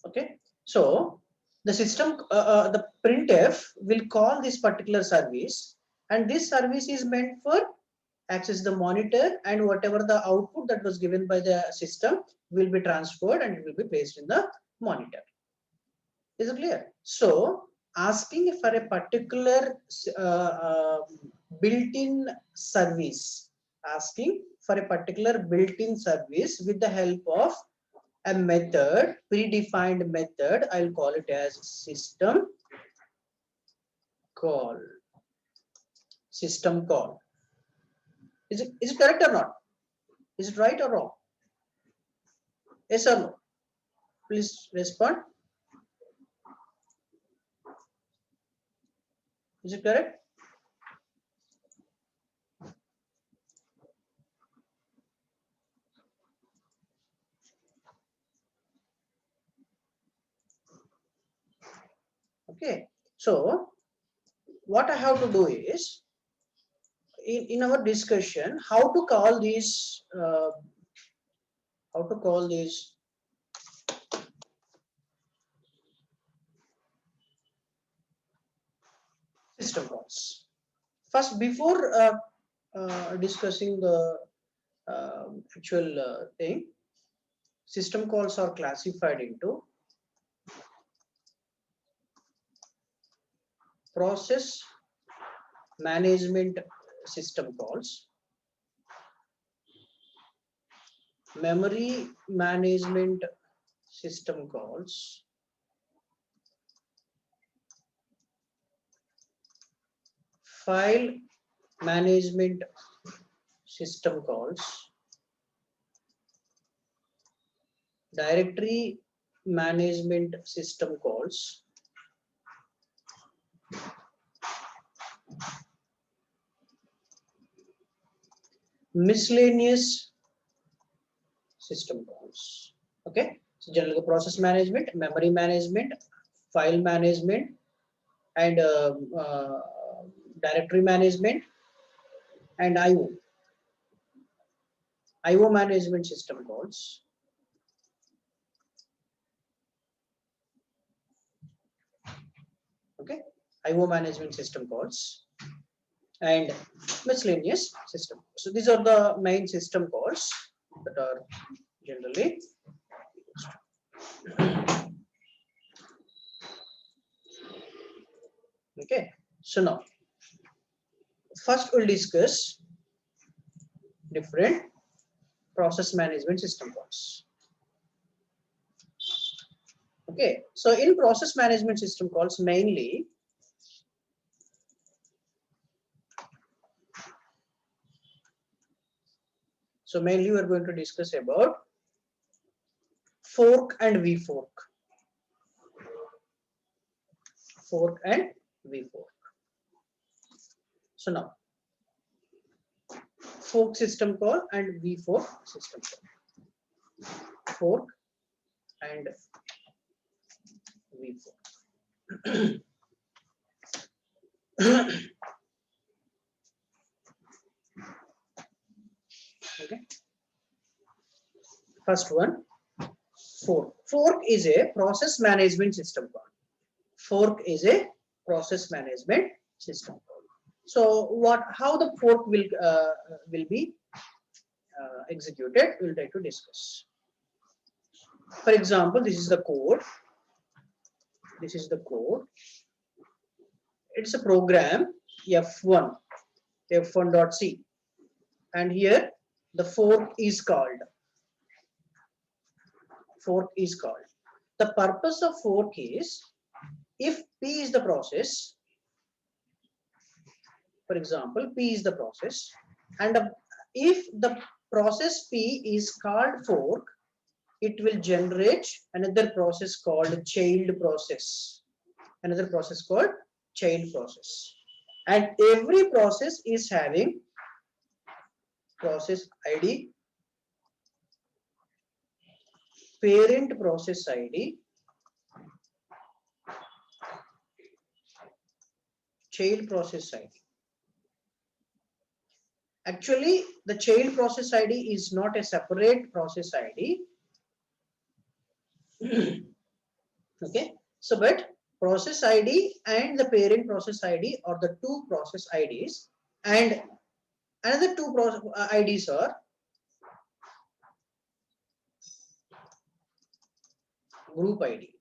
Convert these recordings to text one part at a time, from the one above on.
Okay, so the system, the printf will call this particular service, and this service is meant for access the monitor, and whatever the output that was given by the system will be transferred and it will be placed in the monitor. Is it clear? So asking for a particular built-in service, asking for a particular built-in service with the help of a method, predefined method, I'll call it as system call. System call. Is it correct or not? Is it right or wrong? Yes or no? Please respond. Is it correct? Okay. So what I have to do is, in our discussion, how to call these system calls. First, before discussing the actual thing, system calls are classified into process management system calls, memory management system calls, file management system calls, directory management system calls, miscellaneous system calls. Okay, so general process management, memory management, file management, and directory management, and IO management system calls. Okay, IO management system calls and miscellaneous system. So these are the main system calls that are generally used. Okay, so now first we'll discuss different process management system calls. Okay, so in process management system calls, mainly we're going to discuss about fork and vfork. Fork and vfork. So now fork system call and vfork system call. Fork and vfork. Okay. First one, fork. Fork is a process management system call. Fork is a process management system call. So how the fork will be executed, we'll try to discuss. For example, this is the code. This is the code. It's a program f1.c, and here the fork is called. Fork is called. The purpose of fork is, if P is the process, for example, P is the process, and if the process P is called fork, it will generate another process called child process. Another process called child process. And every process is having process ID, parent process ID, child process ID. Actually, the child process ID is not a separate process ID. Okay, so but process ID and the parent process ID are the two process IDs, and another two IDs are group ID,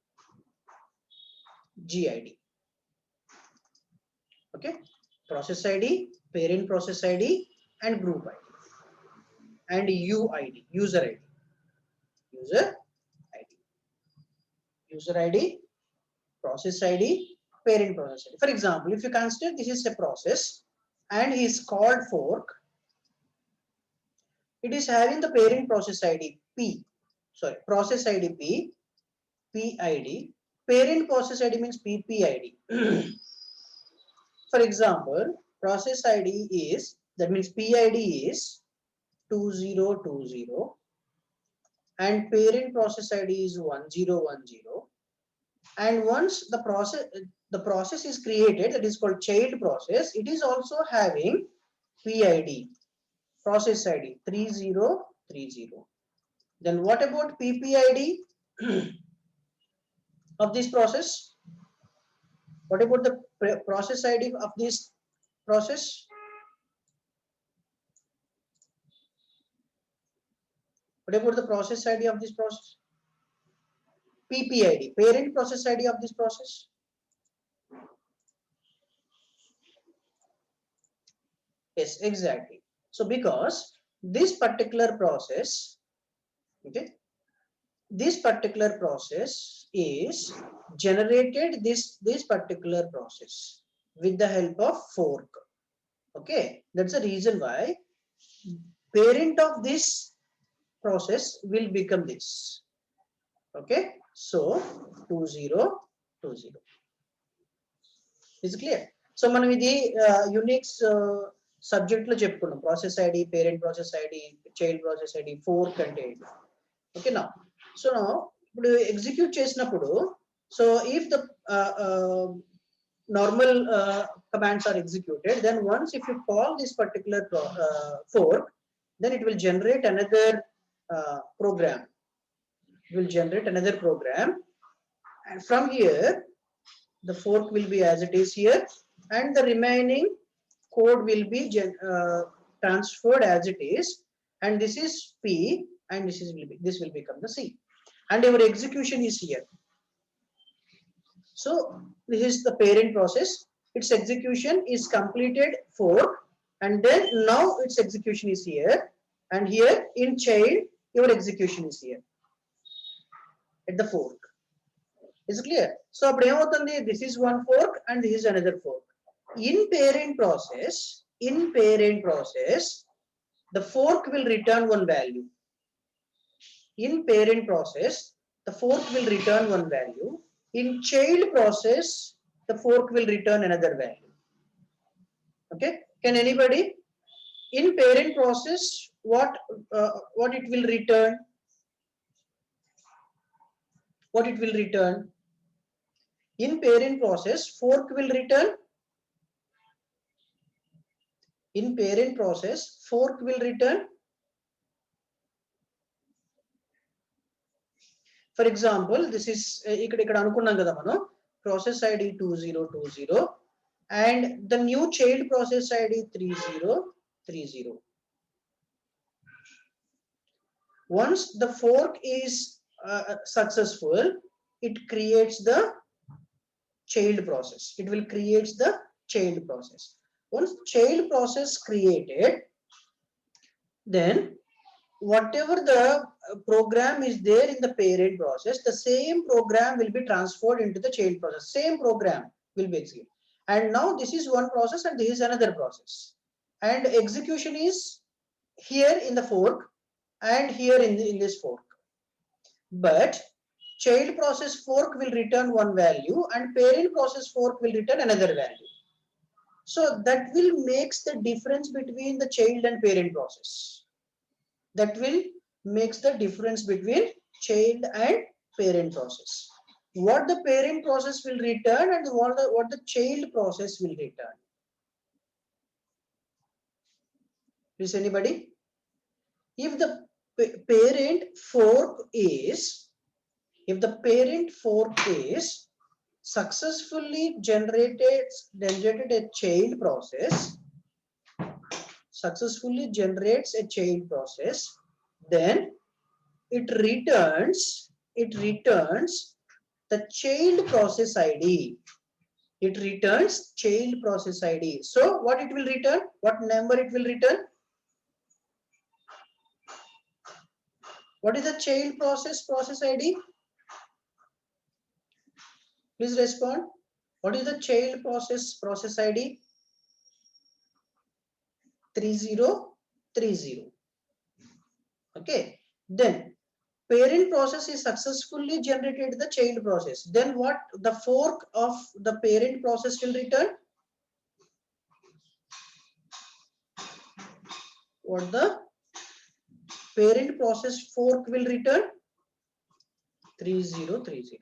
GID. Okay, process ID, parent process ID, and group ID, and UID, user ID, user ID, user ID, process ID, parent process ID. For example, if you consider this is a process and is called fork, it is having the parent process ID P, sorry, process ID P, PID, parent process ID means PPID. For example, process ID is, that means PID is 2020 and parent process ID is 1010, and once the process is created, that is called child process, it is also having PID, process ID 3030. Then what about PPID of this process? What about the process ID of this process? What about the process ID of this process? PPID, parent process ID of this process. Yes, exactly. So because this particular process, okay, this particular process is generated this particular process with the help of fork. Okay, that's the reason why parent of this process will become this. Okay, so 2020 is clear. So మనం ఇది Unix subject లో చెప్పుకున్నాం, process ID, parent process ID, child process ID, fork అంటే okay నా. So ఇప్పుడు execute చేసినప్పుడు, so if the normal commands are executed, then once if you call this particular fork, then it will generate another program. It will generate another program, and from here the fork will be as it is here, and the remaining code will be transferred as it is, and this is P, and this will become the C, and our execution is here. So this is the parent process, its execution is completed fork, and then now its execution is here, and here in child your execution is here at the fork. Is it clear? So this is one fork and this is another fork. In parent process, the fork will return one value. In parent process, the fork will return one value. In child process, the fork will return another value. Okay, can anybody, in parent process, what it will return? What it will return? In parent process, fork will return. In parent process, fork will return. For example, this is ఇక్కడ అనుకున్నాం కదా మనం, process ID 2020 and the new child process ID 3030. Once the fork is successful, it creates the child process. It will create the child process. Once child process created, then whatever the program is there in the parent process, the same program will be transferred into the child process. Same program will be executed. And now this is one process and this is another process. And execution is here in the fork and here in this fork. But child process fork will return one value and parent process fork will return another value. So that will makes the difference between the child and parent process. That will makes the difference between child and parent process. What the parent process will return and what the child process will return. Is anybody? If the parent fork is If the parent fork is successfully generated a child process, successfully generates a child process, then it returns the child process ID. It returns child process ID. So what it will return? What number it will return? What is the child process ID? Please respond. What is the child process ID? 3030. Okay. Then parent process is successfully generated the child process. Then what the fork of the parent process will return? What the parent process fork will return? 3030.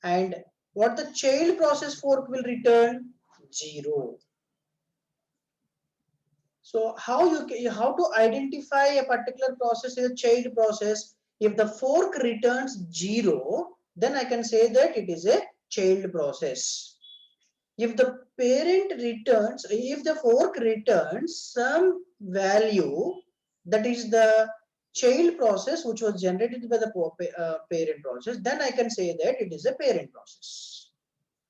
And what the child process fork will return? 0. So how to identify a particular process as a child process? If the fork returns 0, then I can say that it is a child process. If the fork returns some value, that is the child process which was generated by the parent process, then I can say that it is a parent process.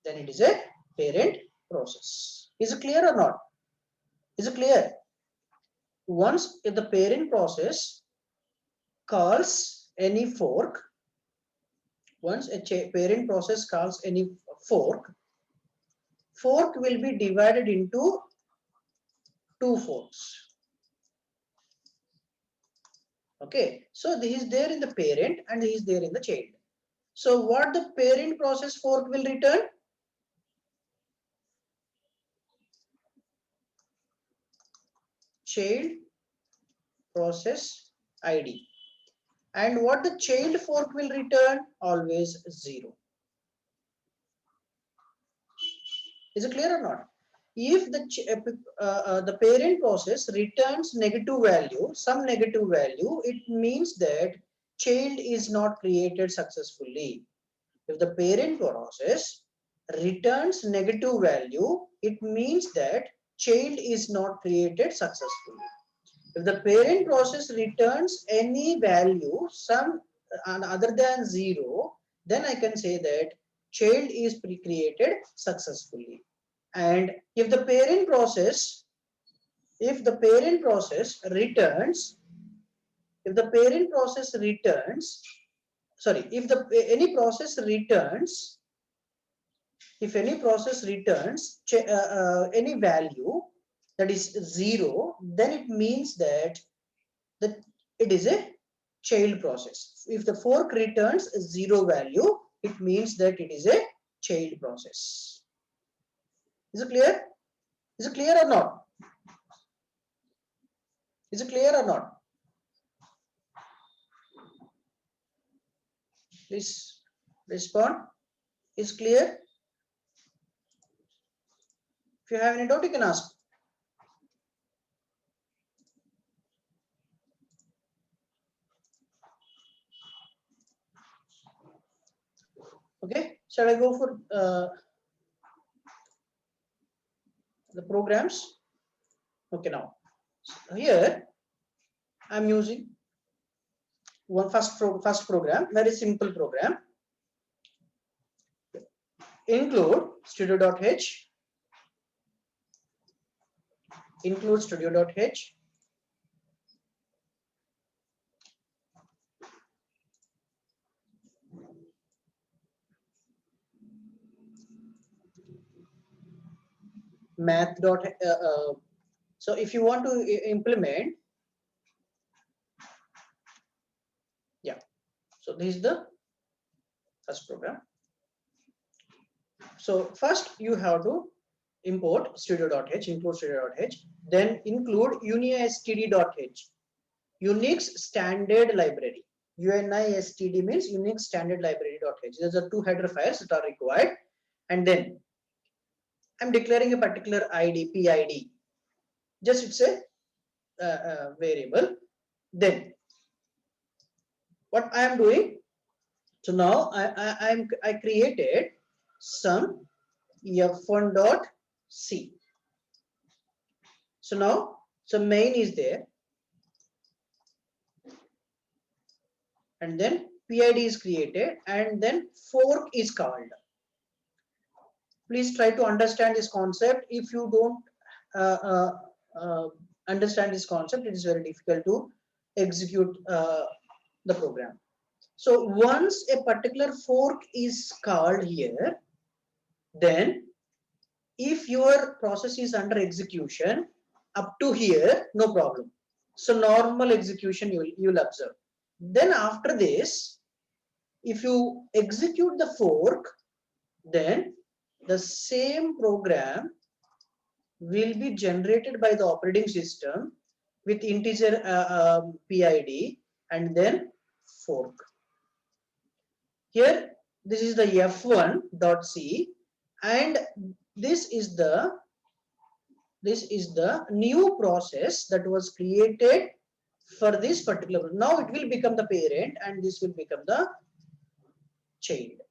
Then it is a parent process. Is it clear or not? Is it clear? Once if the parent process calls any fork, once a parent process calls any fork will be divided into two forks. Okay, so this is there in the parent and this is there in the child. So what the parent process fork will return? Child process ID. And what the child fork will return? Always 0. Is it clear or not? If the parent process returns negative value, some negative value, it means that child is not created successfully. If the parent process returns negative value, it means that child is not created successfully. If the parent process returns any value, some other than 0, then I can say that child is created successfully. And if the parent process returns, if the parent process returns, sorry, if any process returns, if any process returns any value that is 0, then it means that it is a child process. If the fork returns 0 value, it means that it is a child process. Is it clear? Is it clear or not? Is it clear or not? Please respond. Is clear? If you have any doubt, you can ask. Okay, shall I go for the programs? Okay, now here I'm using one first program, very simple program. Include studio.h, include studio.h, math dot so if you want to implement, yeah, so this is the first program. So first you have to import studio.h, include studio.h, then include unistd.h, Unix standard library. UNISTD means Unix standard library.h. These are two header files that are required, and then I'm declaring a particular ID, PID. Just it's a variable. Then what I am doing, So now I created some f1 dot c. So now, so main is there, and then PID is created, and then fork is called. Please try to understand this concept. If you don't uh, uh, understand this concept, it is very difficult to execute the program. So once a particular fork is called here, then if your process is under execution up to here, no problem. So normal execution you'll observe. Then after this, if you execute the fork, then the same program will be generated by the operating system with integer PID and then fork. Here, this is the f1.c, and this is the new process that was created for this particular. Now it will become the parent, and this will become the child.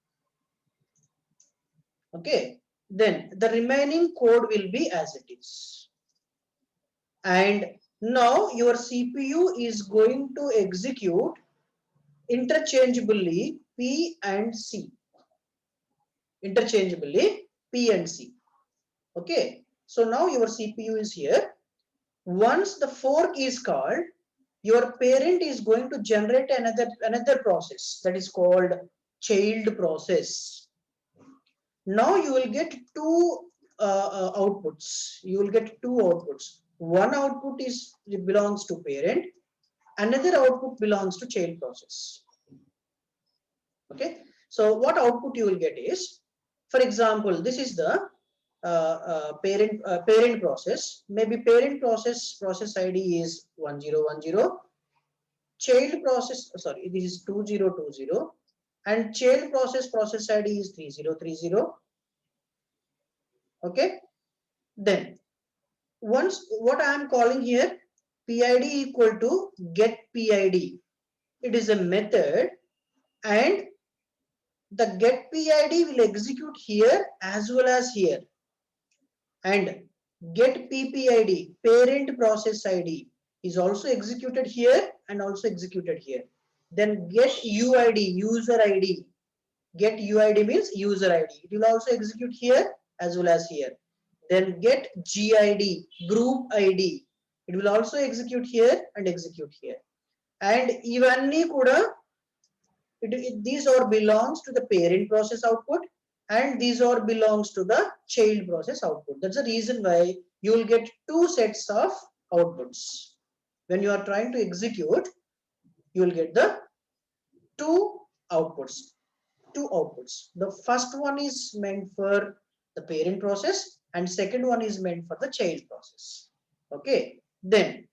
Okay. Then the remaining code will be as it is. And now your CPU is going to execute interchangeably P and C. Interchangeably P and C. Okay. So now your CPU is here. Once the fork is called, your parent is going to generate another process that is called child process. Now you will get two outputs. You will get two outputs. One output belongs to parent, another output belongs to child process. Okay. So what output you will get is, for example, this is the parent process. Maybe parent process ID is 1010. Child process, sorry, this is 2020, and child process ID is 3030. Okay. Then once what I am calling here, PID equal to get PID. It is a method, and the get PID will execute here as well as here, and get PPID, parent process ID, is also executed here and also executed here. Then get UID, user ID. Get UID means user ID. It will also execute here as well as here. Then get GID, group ID. It will also execute here and execute here. And ivanni kuda, these all belongs to the parent process output, and these all belongs to the child process output. That's the reason why you will get two sets of outputs. When you are trying to execute, you will get the two outputs. The first one is meant for the parent process, and second one is meant for the child process. Okay. Then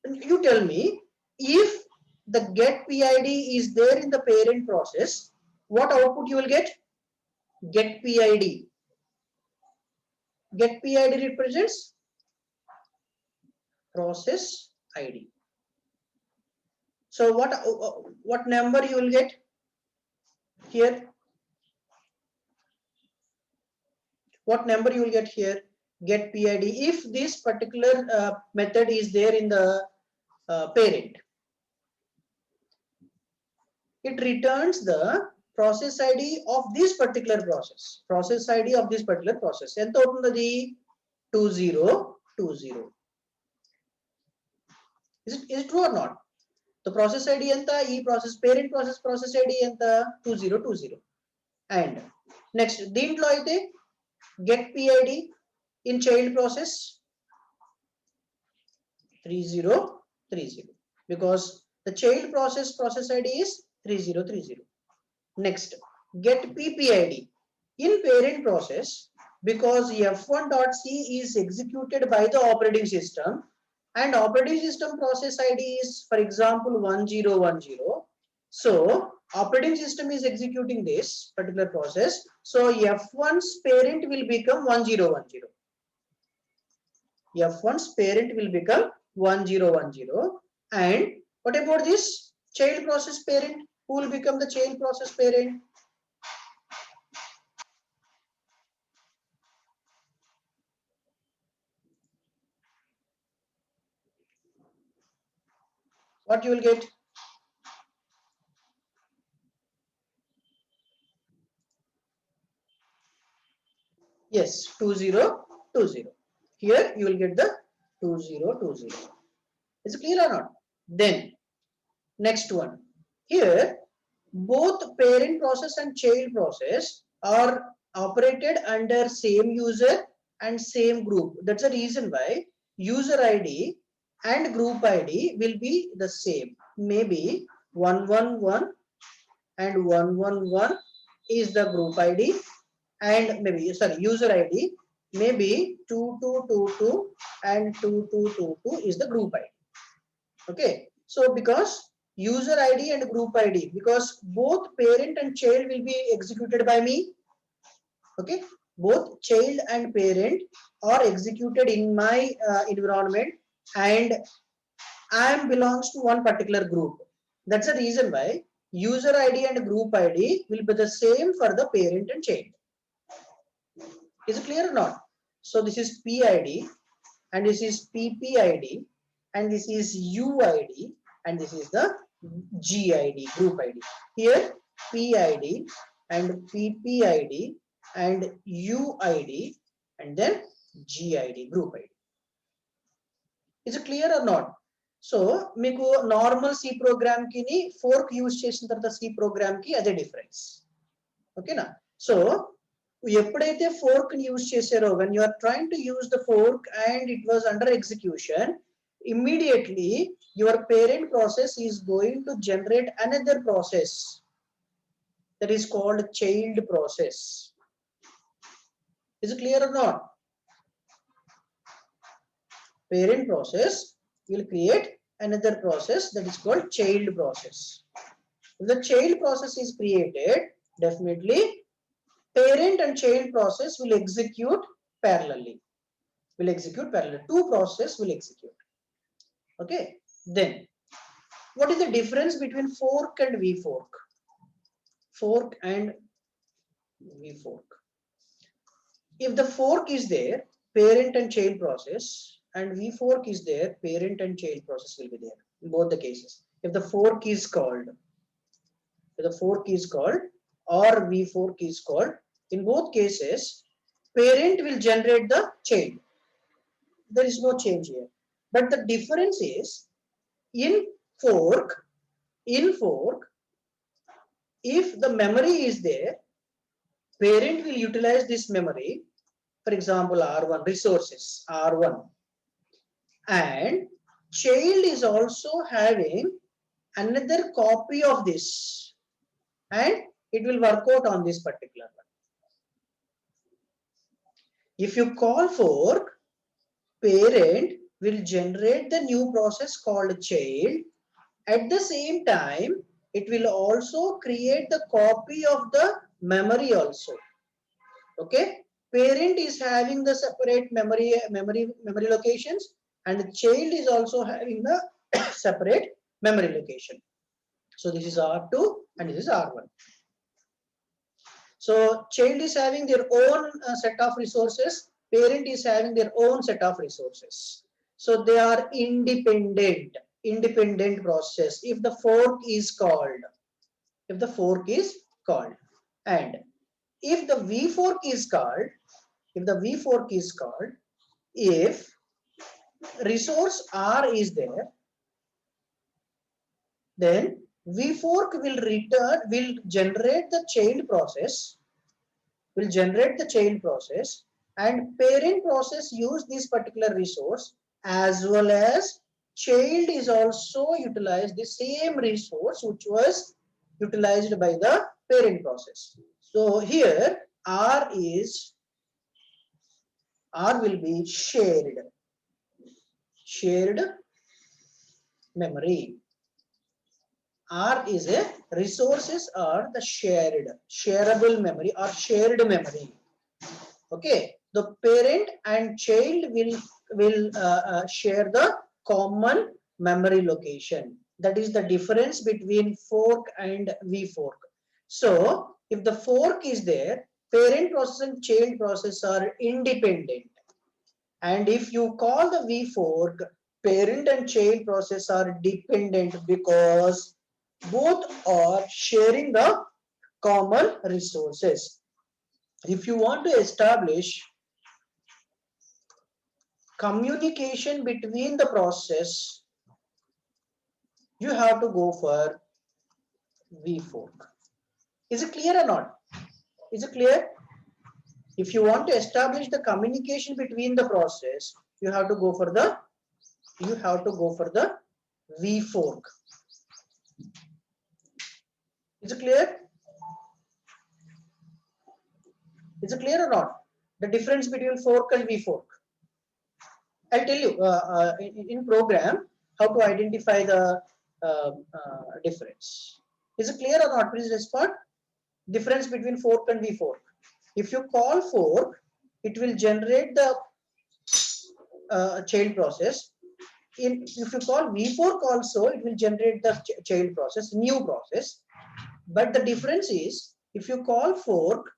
you tell me, if the get PID is there in the parent process, what output you will get? Get PID. Get PID represents process ID. So what number you will get here? What number you will get here? Get PID. If this particular method is there in the parent, it returns the process ID of this particular process. Process ID of this particular process. ఎంత అవుతుంది 2020. Is it true or not? The process ID enta, process parent process ID enta 2020. And next దీంట్లో అయితే get PID in child process 3030, because the child process ID is 3030. Next, get PPID in parent process, because f1.c is executed by the operating system, and operating system process ID is, for example, 1010. So operating system is executing this particular process. So f1's parent will become 1010. F1's parent will become 1010. And what about this child process parent? Who will become the child process parent? What you will get? Yes, 2020. Here you will get the 2020. Is it clear or not? Then next one. Here both parent process and child process are operated under same user and same group. That's the reason why user ID and group ID will be the same. Maybe 111 and 111 is the group ID, and maybe sorry user ID, maybe 2222 and 2222 is the group ID. Okay, so because user ID and group ID, because both parent and child will be executed by me. Okay, both child and parent are executed in my environment, and I am belongs to one particular group. That's the reason why user ID and group ID will be the same for the parent and child. Is it clear or not? So this is PID, and this is PPID, and this is UID, and this is the GID, group ID. Here PID and PPID and UID and then GID, group ID. Is it clear or not? So మీకు normal C program కి fork use చేసిన తర్వాత C program కి అదే difference. ఓకేనా? So ఎప్పుడైతే fork ని use చేశారో, when you are trying to use the fork and it was under execution, immediately your parent process is going to generate another process that is called child process. Is it clear or not? Parent process will create another process that is called child process. If the child process is created, definitely parent and child process will execute parallelly. Two processes will execute. Okay. Then what is the difference between fork and vfork? Fork and vfork. If the fork is there, parent and child process, and vfork is there, parent and child process will be there in both the cases. If the fork is called, or vfork is called, in both cases parent will generate the child. There is no change here, but the difference is in fork, if the memory is there, parent will utilize this memory, for example R1 resources R1, and child is also having another copy of this, and it will work out on this particular one. If you call fork, parent will generate the new process called child. At the same time, it will also create the copy of the memory also. Okay, parent is having the separate memory locations, and the child is also having the separate memory location. So this is R2 and this is R1. So child is having their own set of resources, parent is having their own set of resources. So they are independent process if the fork is called. And if the vfork is called, if resource R is there, then vfork will generate the child process, and parent process use this particular resource, as well as child is also utilized the same resource which was utilized by the parent process. So here R will be shared memory. R is a resources are the shareable memory or shared memory. Okay, the parent and child will share the common memory location. That is the difference between fork and vfork. So if the fork is there, parent process and child process are independent. And if you call the vfork, parent and child process are dependent because both are sharing the common resources. If you want to establish communication between the process, you have to go for vfork. Is it clear or not? Is it clear? If you want to establish the communication between the process, you have to go for the vfork. Is it clear? Is it clear or not? The difference between fork and vfork. I'll tell you in program how to identify the difference. Is it clear or not? Please respond. Difference between fork and vfork. If you call fork, it will generate the child process. If you call vfork also, it will generate the child process, new process. But the difference is, if you call fork,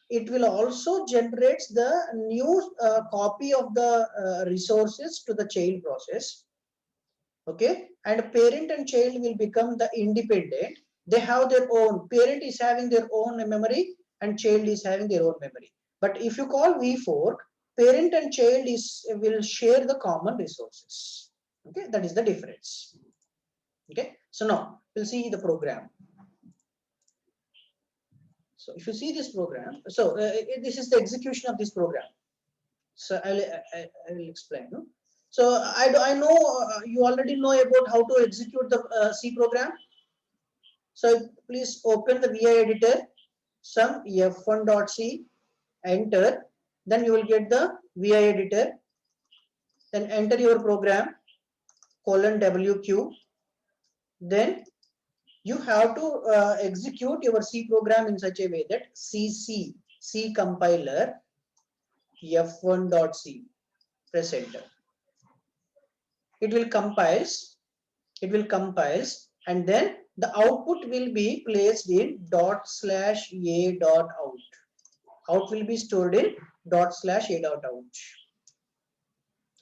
it will also generate the new copy of the resources to the child process. Okay, and parent and child will become the independent. They have their own. Parent is having their own memory, and child is having their own memory. But if you call vfork, parent and child will share the common resources. Okay, that is the difference. Okay, so now we'll see the program. So if you see this program, so this is the execution of this program. So I will explain. No? So I know you already know about how to execute the C program. So please open the VI editor, some f1.c, enter, then you will get the VI editor, then enter your program, :wq, then you have to execute your C program in such a way that C compiler f1.c, press enter. It will compiles, and then the output will be placed in ./a.out. Out will be stored in ./a.out.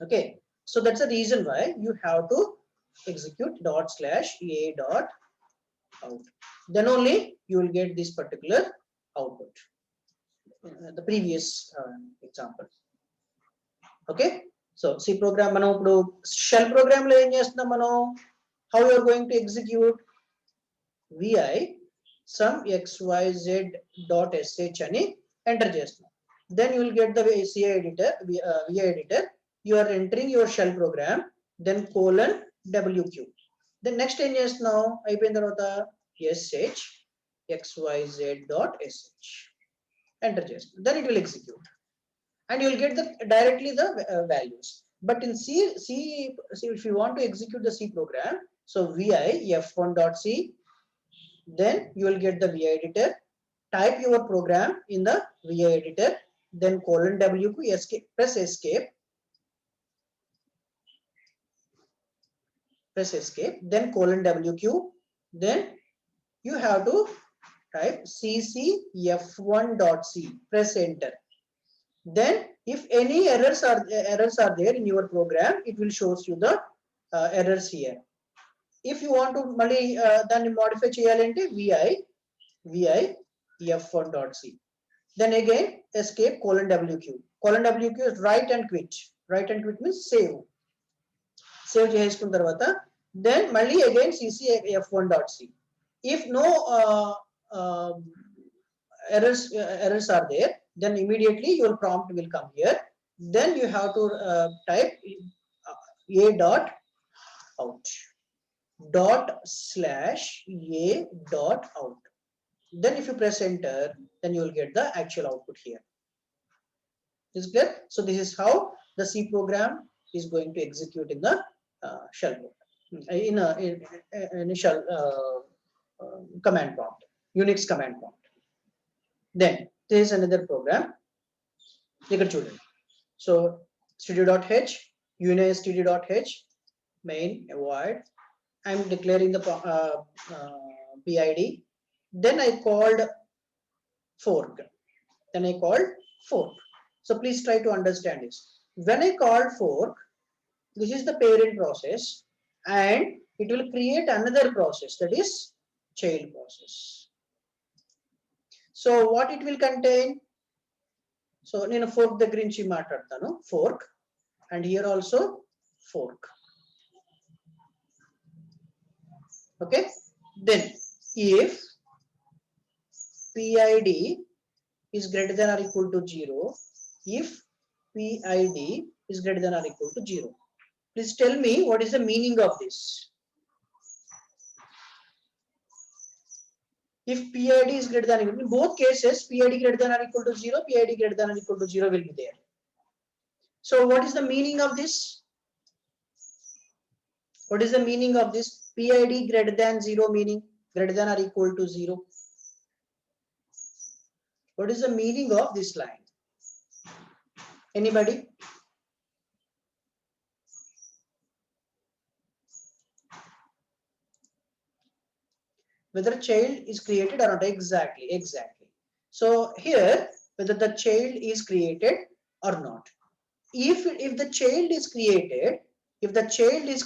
Okay, so that's the reason why you have to execute ./a.out. Then only you will get this particular output. The previous example. Okay, so C program mano shell program lo em chestunam mano, how you are going to execute vi some xyz.sh ani enter chestunam. Then you will get the VI editor. You are entering your shell program, then :wq. Then next em chestunam అయిపోయిన తర్వాత sh xyz.sh enter chestunam. Then it will execute. And you will get directly the values. But in C, if you want to execute the C program, so vi f1.c, then you will get the VI editor. Type your program in the VI editor, then :wq, escape, press escape, then :wq, then you have to type cc f1.c, press enter. Then if any errors are there in your program, it will shows you the errors here. If you want to mali then modify cheyalante vi f1.c, then again escape :wq. :wq is write and quit means save cheskuన్న tarvata, then mali again cc f1.c. If no errors are there, then immediately your prompt will come here. Then you have to type a.out ./a.out. Then if you press enter, then you will get the actual output here. Is it clear? So this is how the C program is going to execute in the shell program, in a shell command prompt, Unix command prompt. Then there is another program. So studio.h, unistd.h, main void I'm declaring the PID. Then I called fork. Then I called fork. So please try to understand this. When I called fork, this is the parent process, and it will create another process, that is child process. So what it will contain? So nenu fork దగ్గర నుంచి మాట్లాడతాను, fork, and here also fork. Okay, then if PID is greater than or equal to 0, if PID is greater than or equal to 0, please tell me what is the meaning of this. If PID is greater than or equal, in both cases PID greater than or equal to 0, PID greater than or equal to 0 will be there. So what is the meaning of this? What is the meaning of this? PID greater than 0 meaning greater than or equal to 0. What is the meaning of this line? Anybody? Whether child is created or not? Exactly. So here, whether the child is created or not. If the child is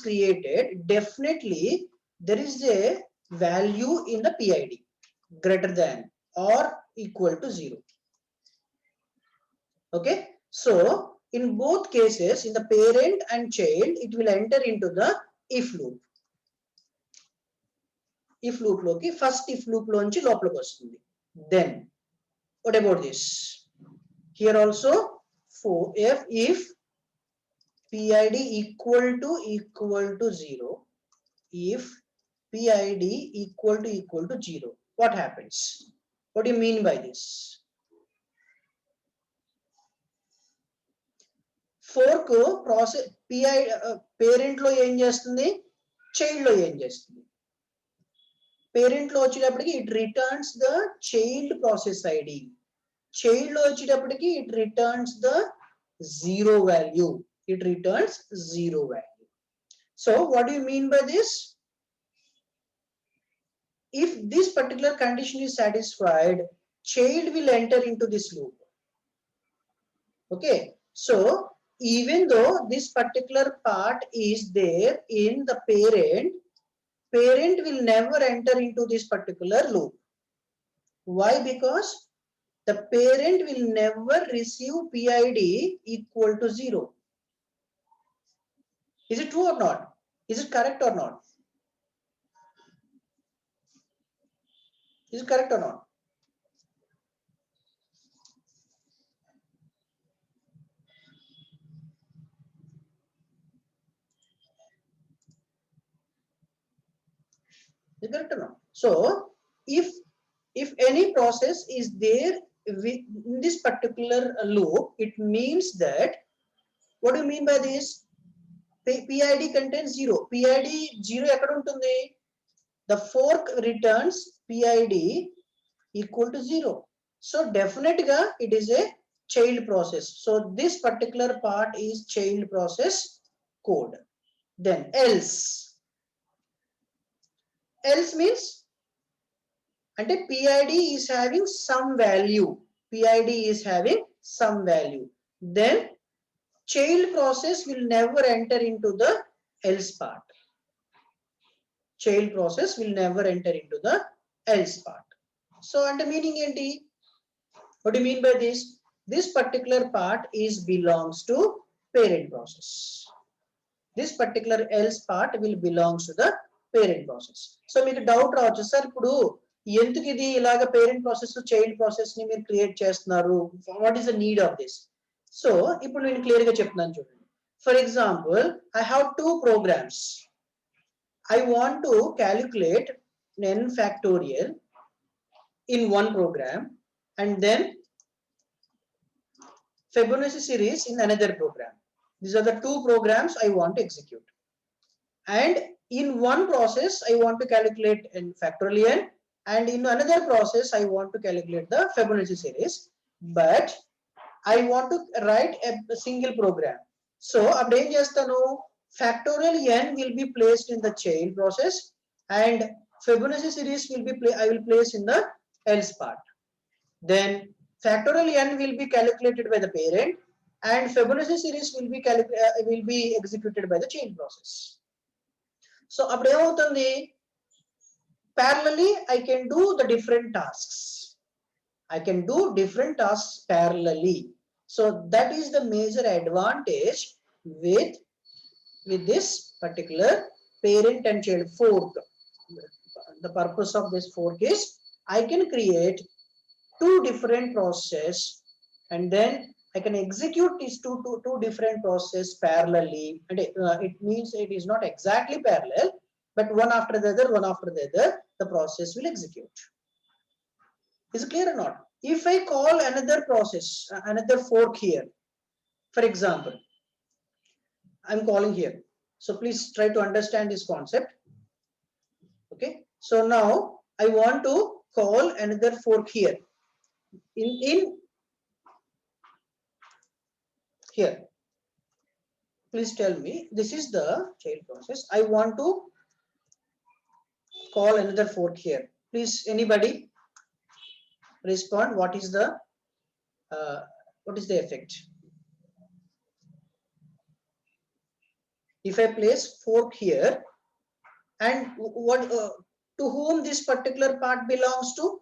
created, definitely there is a value in the PID greater than or equal to 0. Okay, so in both cases, in the parent and child, it will enter into the if loop. If loop loki first if loop lonchi lopaliki vastundi. Then what about this? Here also, for if PID equal to 0, if PID equal to 0, what happens? What do you mean by this? Fork process PID parent lo em chestundi, child lo em chestundi. Parent lo వచ్చేటప్పటికి it returns the child process ID. Child lo వచ్చేటప్పటికి it returns the 0 value. It returns 0 value. So what do you mean by this? If this particular condition is satisfied, child will enter into this loop. Okay, so even though this particular part is there in the parent will never enter into this particular loop. Why? Because the parent will never receive PID equal to 0. Is it true or not? Is it correct or not? Is it correct or not? Is it correct or not? So if any process is there in this particular loop, it means that, what do you mean by this? PID contains 0. PID 0 ekkada untundi? The fork returns PID equal to 0. So definitely it is a child process. So this particular part is child process code. Then else means, and PID is having some value. PID is having some value. Then child process will never enter into the else part. Child process will never enter into the else part. So and the meaning enti? What do you mean by this? This particular part is belongs to parent process. This particular else part will belongs to the parent process. So meeku doubt raavachu, sir ipudu ఎందుకు ఇది ఇలాగ parent process child process ని మీరు create చేస్తున్నారు? What is the need of this? So ఇప్పుడు నేను clear గా చెప్తున్నాను చూడండి. For example, I have 2 programs. I want to calculate n factorial in one program, and then Fibonacci series in another program. These are the 2 programs I want to execute. And in one process, I want to calculate n factorial n, and in another process, I want to calculate the Fibonacci series. But I want to write a single program. So, appudu em chestanu? factorial n will be placed in the child process, and Fibonacci series will be I will place in the else part. Then factorial n will be calculated by the parent, and Fibonacci series will be executed by the child process. So appudu emutundi, parallelly I can do the different tasks. I can do different tasks parallelly. So that is the major advantage with this particular parent and child fork. The purpose of this fork is I can create two different processes, and then I can execute these two different processes parallelly. And it means it is not exactly parallel, but one after the other, the process will execute. Is it clear or not? If I call another process, another fork here, for example, I'm calling here. So please try to understand this concept. Okay. So now I want to call another fork here. In here, please tell me, this is the child process. I want to call another fork here. Please, anybody respond. What is the effect? If I place fork here, and what to whom this particular part belongs to?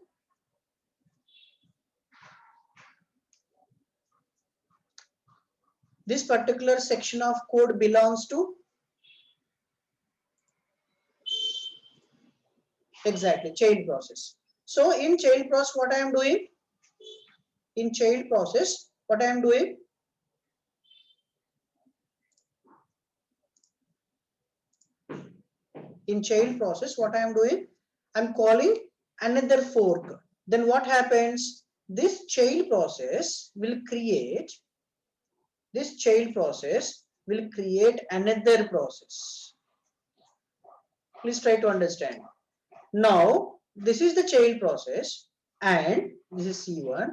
This particular section of code belongs to? Exactly, child process. So in child process, what I am doing? In child process, what I am doing? In child process, what I am doing? I am calling another fork. Then what happens? This child process will create another process. Please try to understand. Now, this is the child process, and this is C1,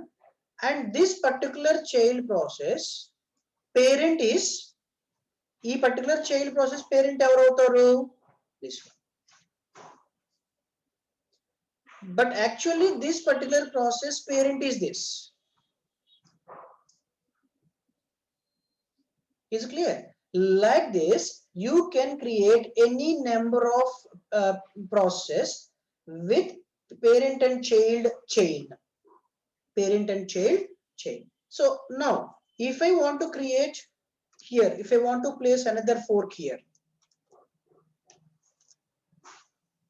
and this particular child process parent is, this particular child process parent evaru avutaru? This one. But actually this particular process parent is this. Is clear? Like this, you can create any number of process with parent and child chain. Parent and child chain. So now, if I want to create here, if I want to place another fork here,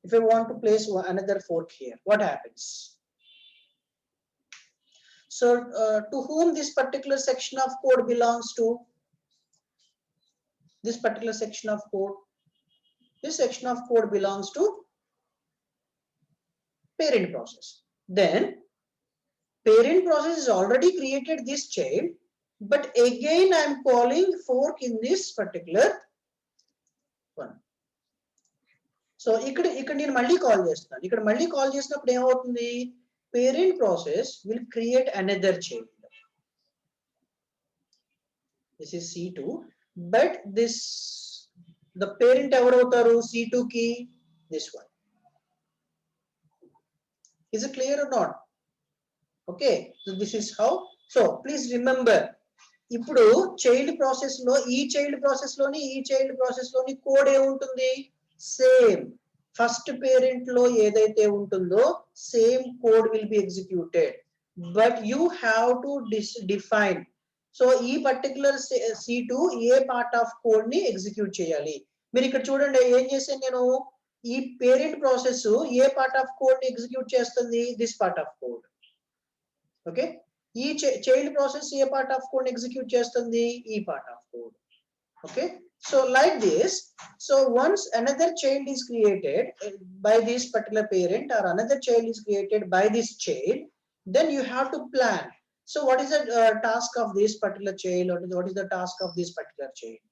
if I want to place another fork here, what happens? So to whom this particular section of code belongs to? This particular section of code, this section of code belongs to parent process. Then parent process is already created this child, but again I am calling fork in this particular one. So ఇక్కడ నేను మళ్ళీ call చేస్తున్నాను. ఇక్కడ మళ్ళీ call చేసినప్పుడు ఏమవుతుంది? Parent process will create another child. This is C2, but this, the parent ఎవరు అవుతారు C2 కి? This one. Is it clear or not? Okay, so this is how. So please remember, ఇప్పుడు child process లో ఈ child process లోని code ఏముంటుంది? Same first parent లో ఏదైతే ఉంటుందో same code will be executed, but you have to define. So ఈ particular C2 ఏ పార్ట్ ఆఫ్ కోడ్ ని ఎగ్జిక్యూట్ చేయాలి? మీరు ఇక్కడ చూడండి, ఏం చేశాను నేను, ఈ పేరెంట్ ప్రాసెస్ ఏ పార్ట్ ఆఫ్ కోడ్ ని ఎగ్జిక్యూట్ చేస్తుంది? This part of code. Okay, ఈ చైల్డ్ ప్రాసెస్ ఏ పార్ట్ ఆఫ్ కోడ్ ఎగ్జిక్యూట్ చేస్తుంది? ఈ part of code. Okay, so like this, so once another child is created by this particular parent, or another child is created by this child, then you have to plan. So what is the task of this particular child, or what is the task of this particular child?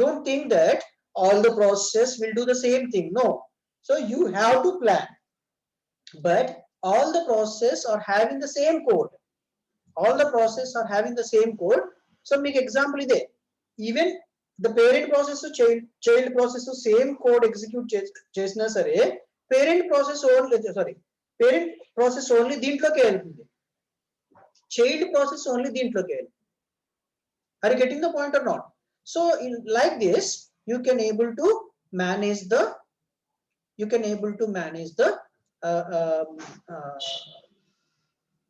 Don't think that all the process will do the same thing. No, so you have to plan, but all the process are having the same code. All the process are having the same code. So make example ide, even the parent process child process same code execute chesina sare parent process only deentloke veltundi, child process only deentloke veltundi. Are you getting the point or not? So like this you can able to manage the uh, um, uh,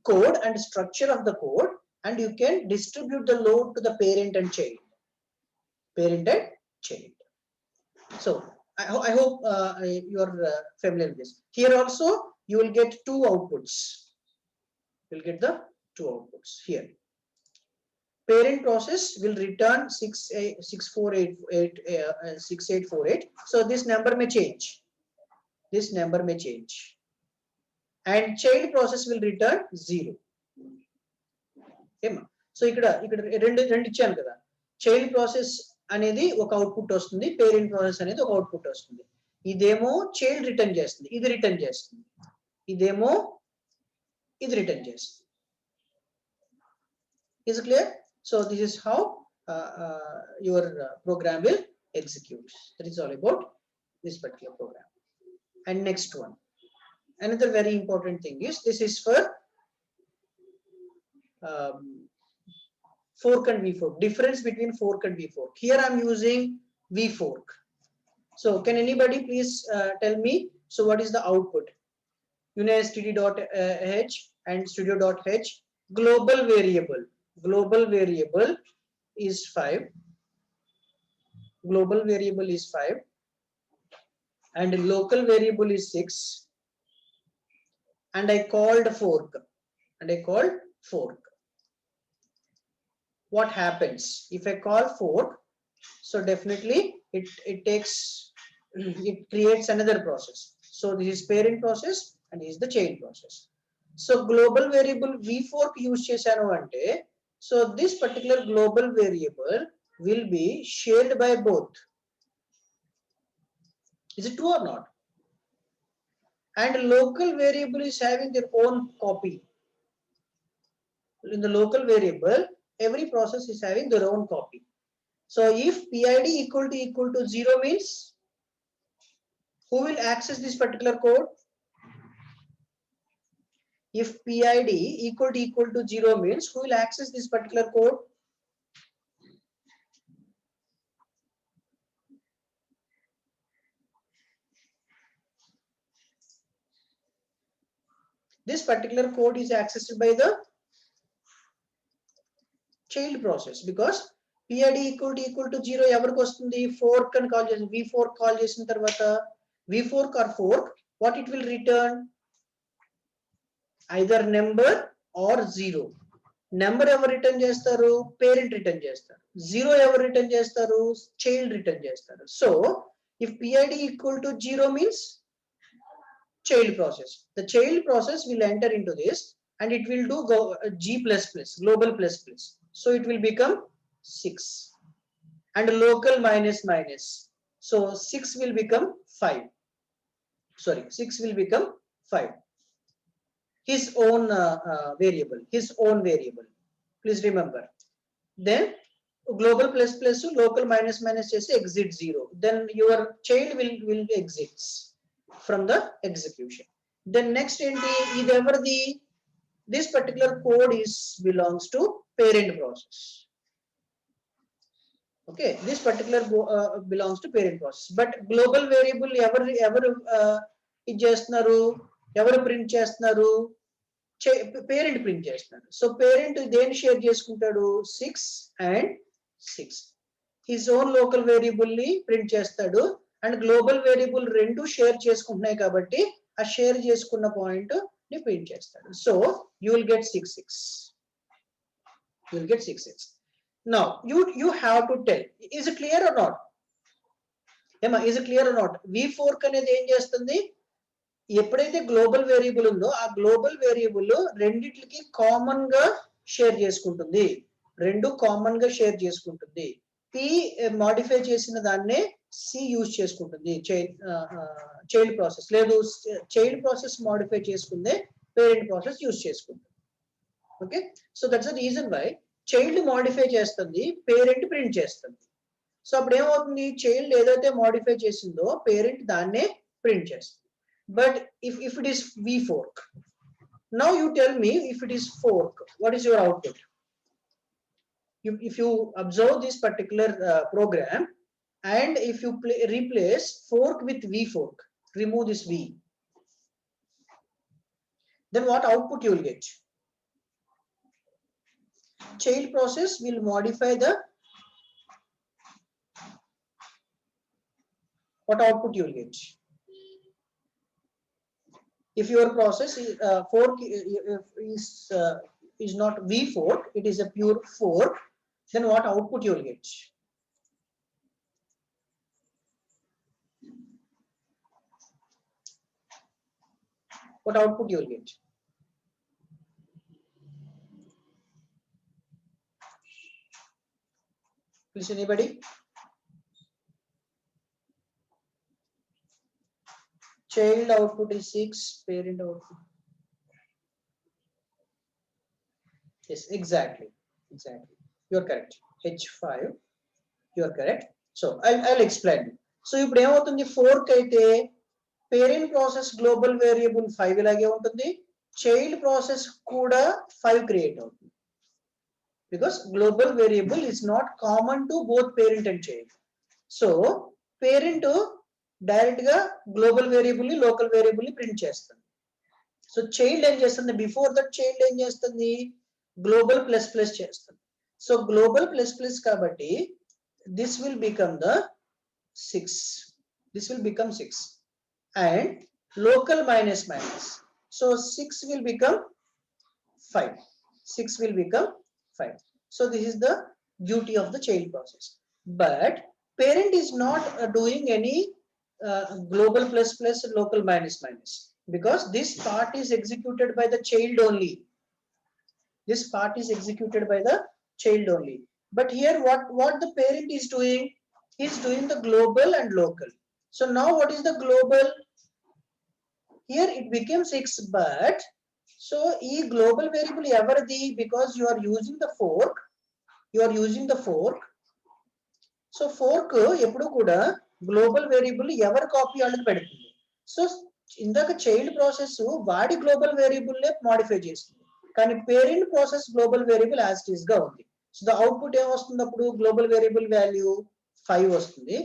code and structure of the code, and you can distribute the load to the parent and child. So I hope you are familiar with this. Here also you will get two outputs. You'll get the two outputs here. Parent process will return 6848. So this number may change. And child process will return 0. So ikkada rendu ichchanu kada, child process అనేది ఒక output వస్తుంది, parent process అనేది ఒక output వస్తుంది. ఇదేమో child return చేస్తుంది, ఇది return చేస్తుంది, ఇదేమో ఇది రిటర్న్ చేస్తుంది. Is it clear? So this is how your program will execute. That is all about this particular program. And next one, another very important thing is this is for fork and vfork. Difference between fork and vfork. Here I am using vfork. So can anybody please tell me, so what is the output? unistd.h and studio.h. Global variable is 5. And local variable is 6. And I called fork. What happens if I call fork? So definitely it creates another process. So this is parent process and this is the child process. So global variable vfork use chesanu ante, so this particular global variable will be shared by both. Is it true or not? And local variable is having their own copy. In the local variable, every process is having their own copy. So if PID equal to 0 means, who will access this particular code? If PID equal to 0 means, who will access this particular code? This particular code is accessed by the child process, because PID equal to 0 ఎవరికి వస్తుంది? fork అని call చేసిన, vfork call చేసిన తర్వాత vfork or fork, what it will return? Either number or 0. Number ఎవరు return చేస్తారు? Parent return చేస్తారు. 0 ఎవరు రిటర్న్ చేస్తారు? చైల్డ్ రిటర్న్ చేస్తారు. So if PID equal to 0 means child process. The child process will enter into this and it will do G++, global ++. So it will become 6 and local minus. So 6 will become 5. Sorry, 6 will become 5. His own variable. Please remember. Then global ++ local minus chese exit 0. Then your child will exits from the execution. Then next enti idever this particular code belongs to parent process. Okay, this particular belongs to parent process. But global variable ever ఇది చేస్తున్నారు, ఎవరు print చేస్తున్నారు? Parent print చేస్తున్నారు. So parent దేని share చేసుకుంటాడు? 6 and 6. His own local variable ని print చేస్తాడు and global variable రెండు షేర్ చేసుకుంటున్నాయి కాబట్టి ఆ షేర్ చేసుకున్న పాయింట్ ని ప్రింట్ చేస్తాడు. So you will get 6. Now you have to tell, is it clear or not? Is it clear or not? vfork అనేది ఏం చేస్తుంది? ఎప్పుడైతే గ్లోబల్ వేరియబుల్ ఉందో ఆ గ్లోబల్ వేరియబుల్ రెండిట్లకి కామన్ గా షేర్ చేసుకుంటుంది. P మాడిఫై చేసిన దాన్నే C యూజ్ చేసుకుంటుంది చైల్డ్ ప్రాసెస్. లేదు, చైల్డ్ ప్రాసెస్ మాడిఫై చేసుకుందే పేరెంట్ ప్రాసెస్ యూజ్ చేసుకుంటుంది. Okay, so that's the reason why child modify చేస్తుంది, పేరెంట్ ప్రింట్ చేస్తుంది. సో అప్పుడు ఏమవుతుంది, చైల్డ్ ఏదైతే మోడిఫై చేసిందో పేరెంట్ దాన్నే ప్రింట్ చేస్తుంది. But if it is vfork, now you tell me if it is fork, what is your output? If you observe this particular program, and if you replace fork with v fork, remove this v, then what output you will get? Child process will modify the, what output you will get? If your process is fork is not v fork, it is a pure fork, then what output you will get? What output you will get? Please, anybody? Child output is 6, parent output. Yes, exactly. You are correct. H5, you are correct. So I'll explain. So ఇప్పుడు ఏమవుతుంది, fork అయితే parent process global variable 5 ఇలాగే ఉంటుంది, child process కూడా 5 create అవుతుంది. Because global variable is not common to both parent and child. So parent direct గా global variable ని local variable ని ప్రింట్ చేస్తుంది. సో చైల్డ్ ఏం చేస్తుంది, బిఫోర్ దట్ చైల్డ్ ఏం చేస్తుంది, గ్లోబల్ ప్లస్ ప్లస్ చేస్తుంది. సో గ్లోబల్ ప్లస్ ప్లస్ కాబట్టి this will become the 6, this will become 6, and local minus minus, so 6 will become 5, 6 will become 5. So this is the duty of the child process. But parent is not doing any global plus plus local minus minus, because this part is executed by the child only. This part is executed by the child only. But here what the parent is doing, he is doing the global and local. So now what is the global? Here it became 6, but so e global variable everything, because you are using the fork, so fork ఎప్పుడు కూడా global variable ఎవరి copy వాళ్ళకి పెడుతుంది. So ఇందాక child process వాడి global variable నే modify చేస్తుంది, కానీ parent process global variable as it is గా ఉంది. సో ద అవుట్పుట్ ఏం వస్తుంది, అప్పుడు గ్లోబల్ వేరియబుల్ వాల్యూ 5 వస్తుంది.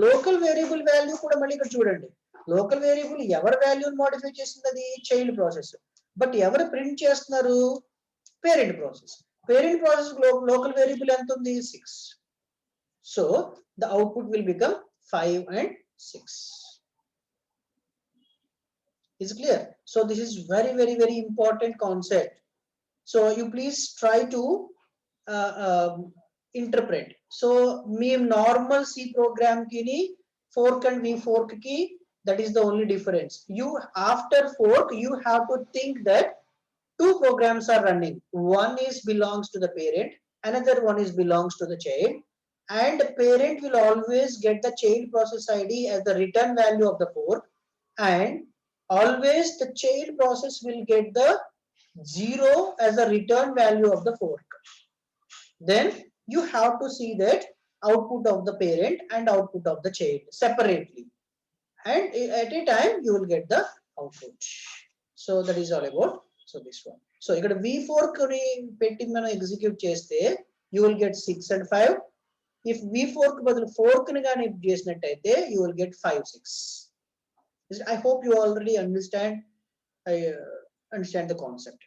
లోకల్ వేరియబుల్ వాల్యూ కూడా మళ్ళీ ఇక్కడ చూడండి, లోకల్ వేరియబుల్ ఎవరి వాల్యూని మోడిఫై చేస్తుంది, అది చైల్డ్ ప్రాసెస్. బట్ ఎవరు ప్రింట్ చేస్తున్నారు, parent process. Parent process local variable ఎంత ఉంది, 6. So the output will become 5 and 6. Is clear? So this is very very important concept. So you please try to interpret. So me normal C program kini fork and v fork ki, that is the only difference. You after fork you have to think that two programs are running, one is belongs to the parent, another one is belongs to the child, and parent will always get the child process ID as the return value of the fork, and always the child process will get the 0 as the return value of the fork. Then you have to see that output of the parent and output of the child separately, and at a time you will get the output. So that is all about this one. So ikkada v fork ni petti మనం execute చేస్తే you will get 6 and 5. If v fork బదులు fork ni గాని చేసినట్టయితే you will get 5 6. I hope you already understand the concept.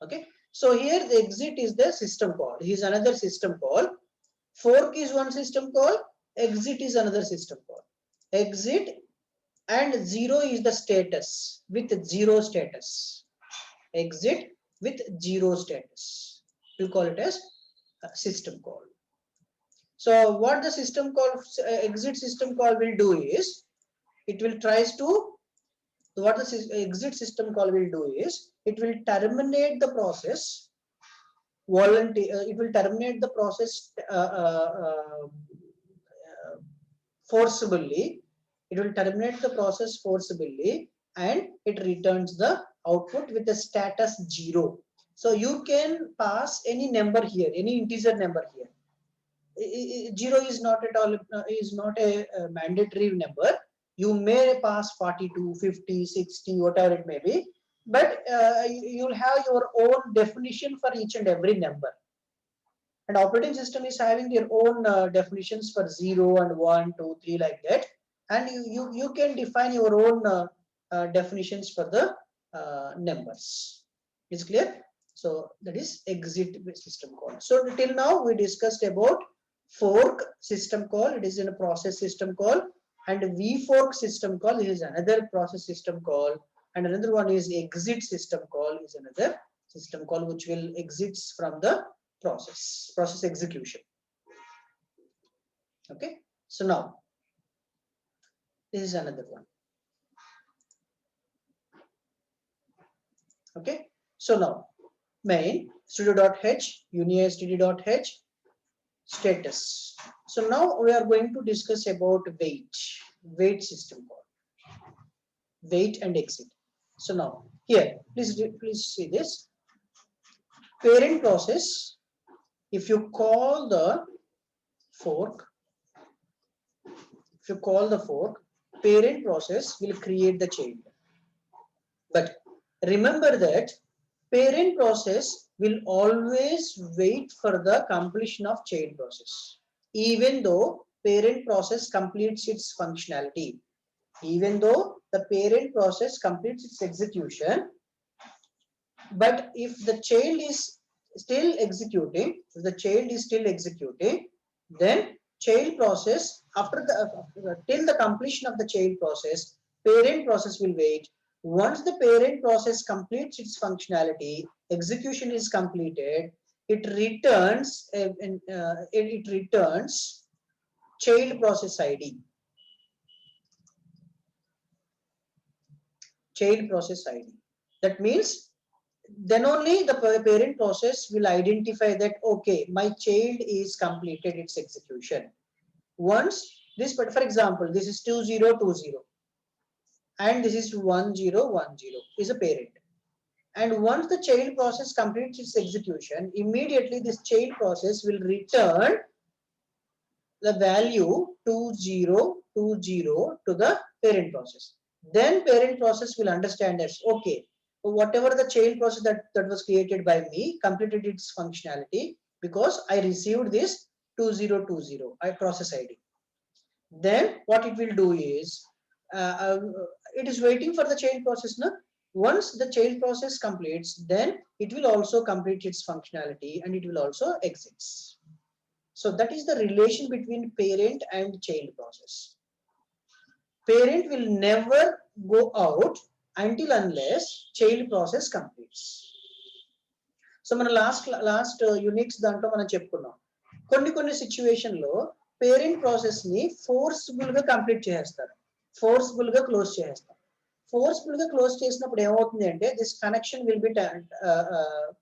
Okay, so here the exit is the system call. Here's another system call. Fork is one system call, exit is another system call. Exit and 0 is the status with 0 status. Exit with 0 status, we call it as a system call. So what the system call, exit system call will do is, it will tries to, what the exit system call will do is, it will terminate the process it will terminate the process forcibly. It will terminate the process forcibly, and it returns the output with the status 0. So you can pass any number here, any integer number here. 0 is not at all is not a mandatory number. You may pass 42, 50, 60, whatever it may be, but you'll have your own definition for each and every number. And operating system is having their own definitions for 0 and 1, 2, 3 like that. And you can define your own definitions for the numbers. Is clear? So that is exit system call. So till now we discussed about fork system call. It is in a process system call, and vfork system call is another process system call, and another one is exit system call is another system call which will exits from the process execution. Okay, so now this is another one. Okay, so now main studio.h, uni.std.h, status. So now we are going to discuss about wait system call, wait and exit. So now here please see this parent process. If you call the fork, parent process will create the child. But remember that parent process will always wait for the completion of child process, even though parent process completes its functionality. Even though the parent process completes its execution, but if the child is still executing, then child process after the till the completion of the child process, parent process will wait. Once the parent process completes its functionality, execution is completed, it returns child process ID. Child process ID. That means then only the parent process will identify that, okay, my child is completed its execution. Once this, but for example, this is 2020 and this is 1010 is a parent. And once the child process completes its execution, immediately this child process will return the value 2020 to the parent process. Then parent process will understand as, okay, whatever the child process that was created by me completed its functionality because I received this 2020 process ID. Then what it will do is it is waiting for the child process. No? Once the child process completes, then it will also complete its functionality and it will also exits. So that is the relation between parent and child process. Parent will never go out until unless child process completes. So మన last units దాంట్లో మనం చెప్పుకున్నాం కొన్ని situation లో parent process ని forceful గా complete చేస్తారు, forceful గా క్లోజ్ చేస్తారు. ఫోర్స్ఫుల్ గా క్లోజ్ చేసినప్పుడు ఏమవుతుంది అంటే this connection will be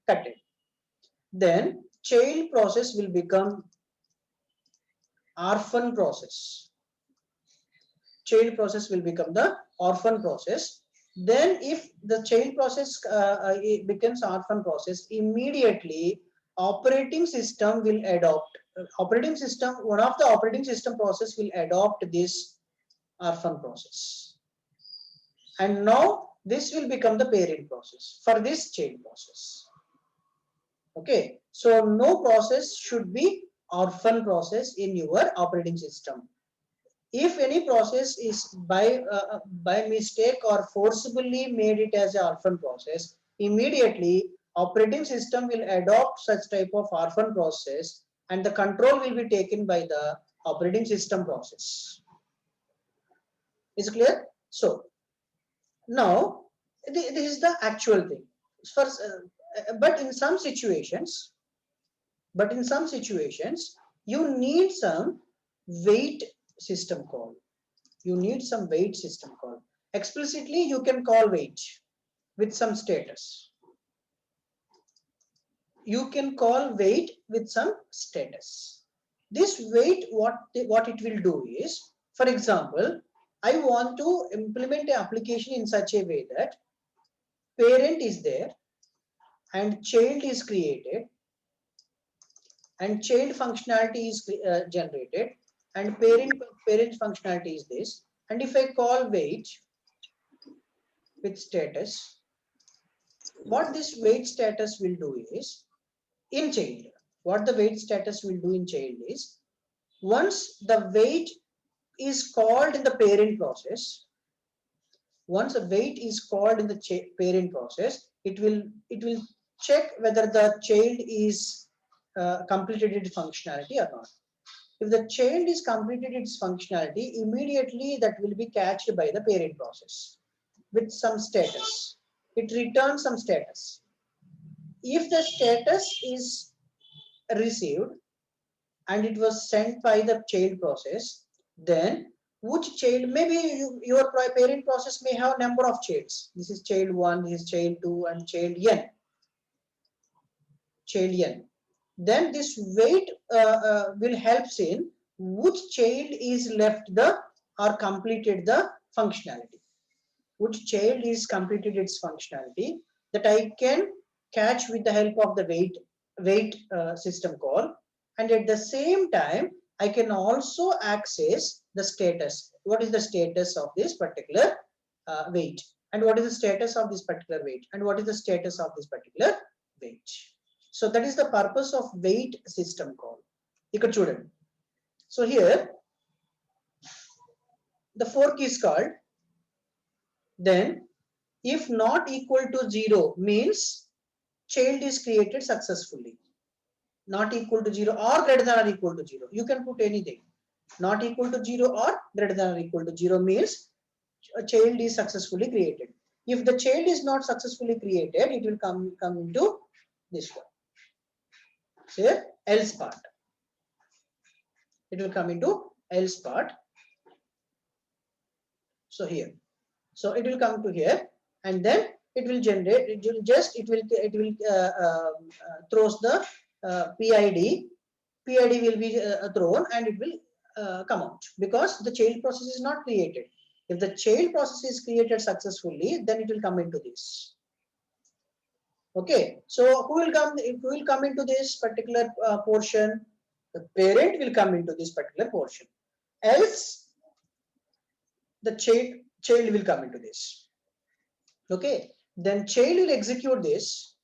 cutted. Then child process will become orphan process. Child process will become the orphan process. Then if the child process becomes orphan process, immediately operating system will adopt one of the operating system process will adopt this orphan process, and now this will become the parent process for this child process. Okay, so no process should be orphan process in your operating system. If any process is by mistake or forcibly made it as an orphan process, immediately operating system will adopt such type of orphan process and the control will be taken by the operating system process. Is it clear? So now this is the actual thing. First, but in some situations you need some wait system call. You need some wait system call. Explicitly you can call wait with some status. You can call wait with some status. This wait, what it will do is, for example, I want to implement an application in such a way that parent is there and child is created, and child functionality is generated, and parent functionality is this. And if I call wait with status, what this wait status will do is in child. What the wait status will do in child is once the wait is called in the parent process, once a wait is called in the parent process, it will check whether the child is completed its functionality or not. If the child is completed its functionality, immediately that will be catched by the parent process with some status. It returns some status. If the status is received and it was sent by the child process, then which child, maybe your parent process may have number of childs. This is child 1, this is child 2 and child n. Child n. Then this wait will helps in which child is left the or completed the functionality. Which child is completed its functionality, that I can catch with the help of the wait system call. And at the same time, I can also access the status. What is the status of this particular wait? And what is the status of this particular wait? And what is the status of this particular wait? So that is the purpose of wait system call. Ikkada chudandi. So here, the fork is called. Then if not equal to 0 means child is created successfully. Not equal to 0 or greater than or equal to 0. You can put anything. Not equal to 0 or greater than or equal to 0 means a child is successfully created. If the child is not successfully created, it will come into this one. Say else part. It will come into else part. So here. So it will come to here, and then it will generate. It will throws the PID. PID will be thrown, and it will come out because the child process is not created. If the child process is created successfully, then it will come into this. Okay. So who will come? Who will come into this particular portion? The parent will come into this particular portion. Else, the child will come into this. Okay, then child will execute this.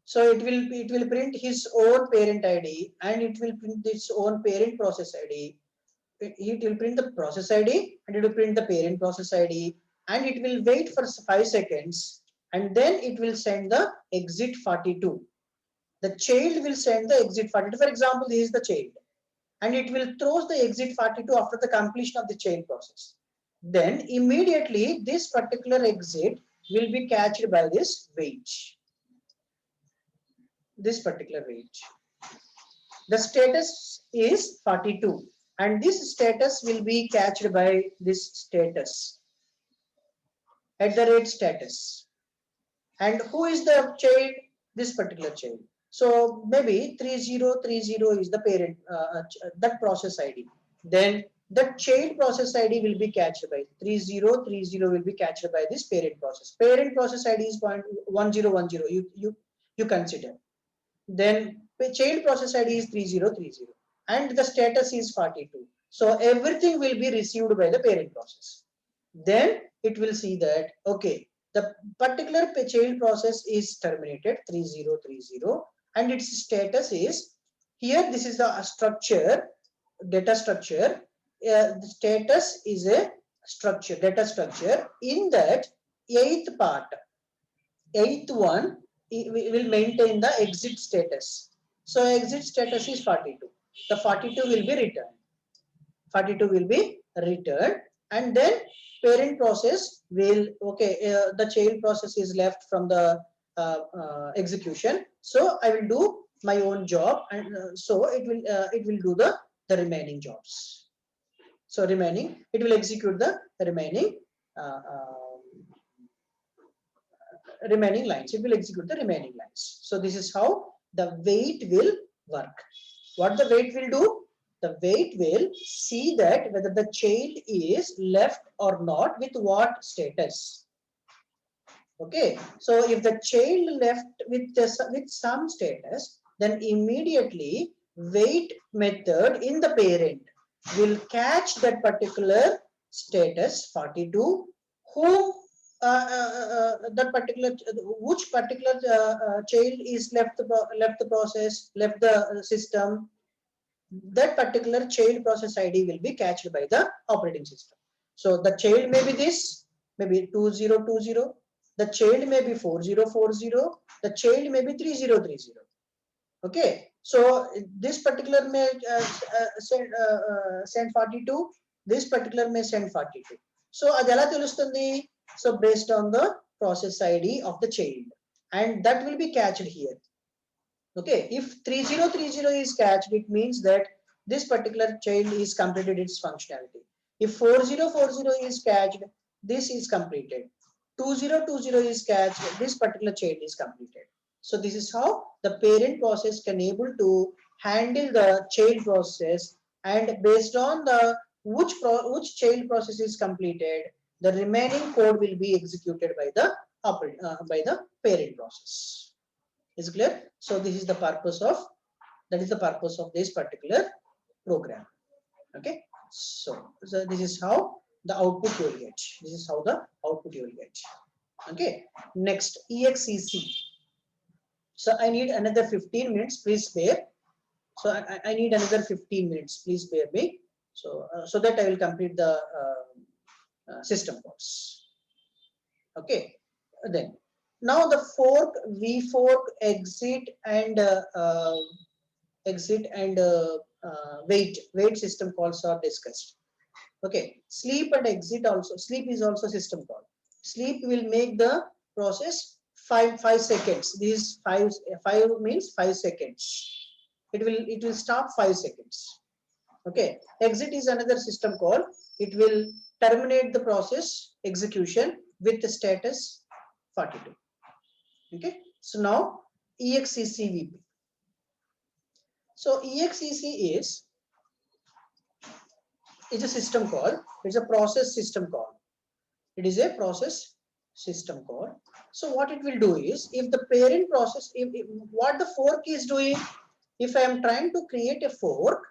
So it will print his own parent ID and it will print its own parent process ID. It will print the process ID and it will print the parent process ID, and it will wait for 5 seconds, and then it will send the exit 42. The child will send the exit 42. For example, this is the child, and it will throw the exit 42 after the completion of the child process. Then immediately this particular exit will be catched by this wait. This particular wait. The status is 42, and this status will be catched by this status at the rate status. And who is the child? This particular child. So maybe 3030 is the parent, that process ID. Then the child process ID will be catched by 3030 will be catched by this parent process. Parent process ID is 1010. You consider. Then the child process ID is 3030, and the status is 42. So everything will be received by the parent process. Then it will see that okay, the particular child process is terminated 3030, and its status is here. This is the structure, data structure. The status is a structure, data structure. In that eighth part, eighth one, we will maintain the exit status. So exit status is 42. The 42 will be returned. 42 will be returned, and then parent process will the child process is left from the execution. So I will do my own job, and so it will do the remaining jobs. So remaining, it will execute the remaining remaining lines. It will execute the remaining lines. So this is how the wait will work. What the wait will do? The wait will see that whether the child is left or not with what status. Okay, so if the child left with some status, then immediately wait method in the parent will catch that particular status 42, whom that particular which particular child is left the process, left the system. That particular child process ID will be catched by the operating system. So the child may be this, maybe 2020, the child may be 4040, the child may be 3030. Okay, so this particular may send 42, this particular may send 42. So adela telustundi. So based on the process ID of the child, and that will be catched here. Okay, if 3030 is catched, it means that this particular child is completed its functionality. If 4040 is catched, this is completed. 2020 is catched, this particular child is completed. So this is how the parent process can able to handle the child process, and based on the which child process is completed, the remaining code will be executed by the parent process. Is clear? So this is the purpose of this particular program. Okay, so this is how the output you will get. This is how the output you will get. Okay, next exec. So I need another 15 minutes, please spare. So I need another 15 minutes, please spare me. So so that I will complete the system calls. Okay, then now the fork, vfork, exit and wait system calls are discussed. Okay, sleep and exit also. Sleep is also system call. Sleep will make the process 5 seconds. This five means 5 seconds. It will stop 5 seconds. Okay, exit is another system call. It will terminate the process execution with the status 42. Okay, so now execvp. So exec is a system call. It's a process system call. It is a process system call. So what it will do is, if the parent process, what the fork is doing, if I am trying to create a fork,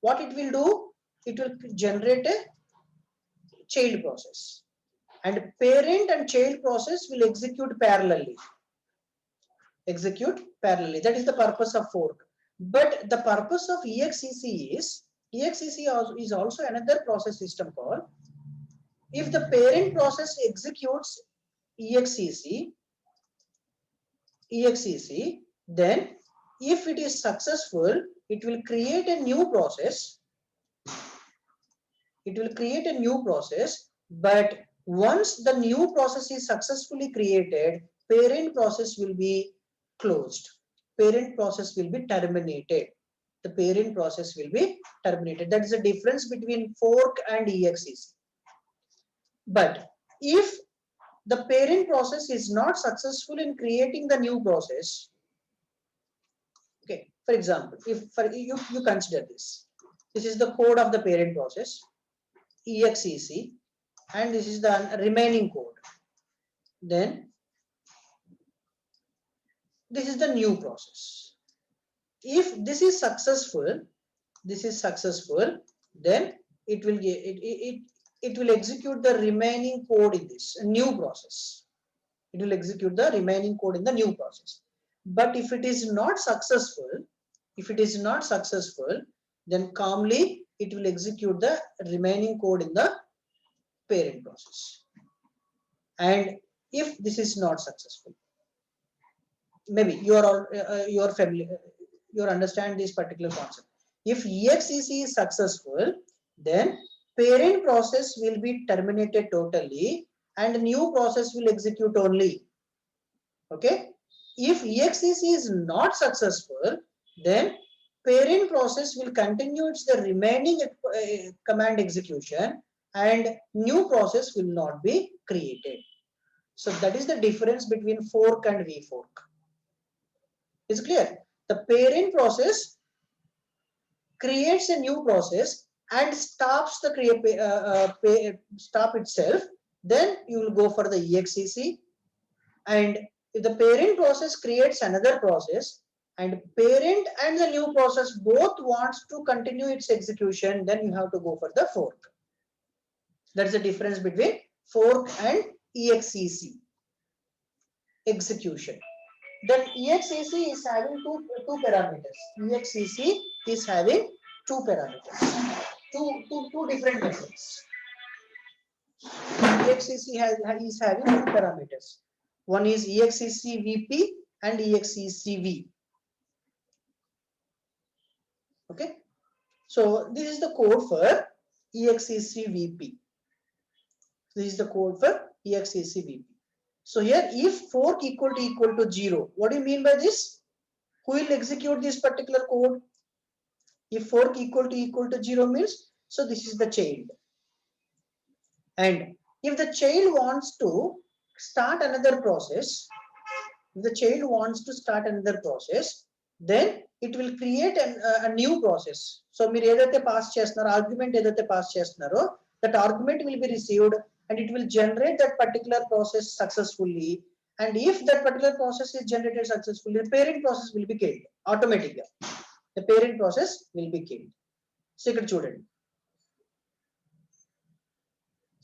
what it will do, it will generate a child process, and parent and child process will execute parallelly. That is the purpose of fork. But the purpose of exec is also another process system call. If the parent process executes exec, then if it is successful, it will create a new process. But once the new process is successfully created, parent process will be closed. Parent process will be terminated. The parent process will be terminated. That is the difference between fork and exec. But if the parent process is not successful in creating the new process, okay, for example, if you consider this is the code of the parent process, exec, and this is the remaining code. Then this is the new process. If this is successful, then it will execute the remaining code in this new process. It will execute the remaining code in the new process. But if it is not successful, then calmly it will execute the remaining code in the parent process. And if this is not successful, maybe you are all you are familiar, you understand this particular concept. If exec is successful, then parent process will be terminated totally and new process will execute only. Okay, if exec is not successful, then parent process will continue its the remaining command execution and new process will not be created. So that is the difference between fork and vfork. Is clear? The parent process creates a new process and stops the stop itself. Then you will go for the exec. And if the parent process creates another process and parent and the new process both wants to continue its execution, then you have to go for the fork. That's the difference between fork and exec, execution. Then exec is having two parameters. Exec is having two parameters, two different methods. Exec is having two parameters. One is exec vp and execv. Okay, so this is the code for execvp. This is the code for execvp. So here, if fork equal to 0, what do you mean by this? Who will execute this particular code? If fork equal to 0 means, so this is the child. And if the child wants to start another process, then it will create a new process. So మీరు ఏదైతే pass చేస్తున్నారో, argument ఏదైతే pass చేస్తున్నారో, that argument will be received and it will generate that particular process successfully. And if that particular process is generated successfully, the parent process will be killed automatically. The parent process will be killed. So ఇక్కడ చూడండి.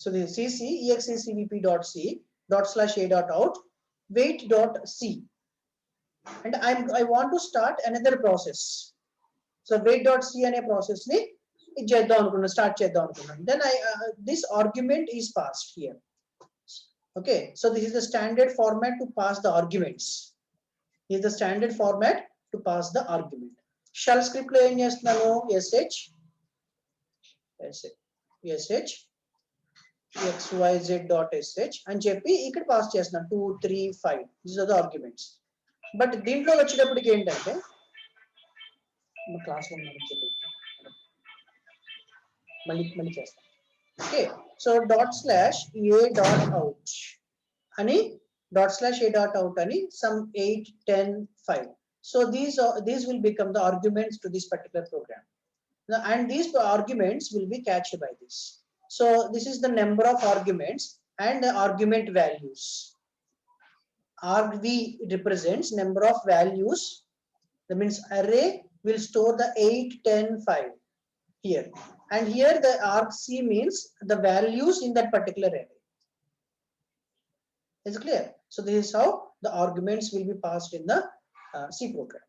So the cc execvp.c/a.out wait.c, and I want to start another process. So wait.c అనే process ని చేద్దాం అనుకున్నాను, start చేద్దాం అనుకున్నాను. Then this argument is passed here. Okay, so this is the standard format to pass the arguments. This is the standard format to pass the argument. Shell script లో ఏం చేస్తున్నాను, sh xyz.sh అని చెప్పి ఇక్కడ pass చేస్తున్నాను 2 3 5. These are the arguments. But దీంట్లో వచ్చేటప్పటికి ఏంటంటే క్లాస్ మళ్ళీ చేస్తాం. ఓకే, సో ./a.out అని ./a.out అని some 8 10 5. So these will become the arguments to this particular program. Now, and these arguments will be catched by this. So this is the number of arguments and the argument values. Argv represents number of values. That means array will store the 8 10 5 here, and here the argc means the values in that particular array. Is it clear? So this is how the arguments will be passed in the C program.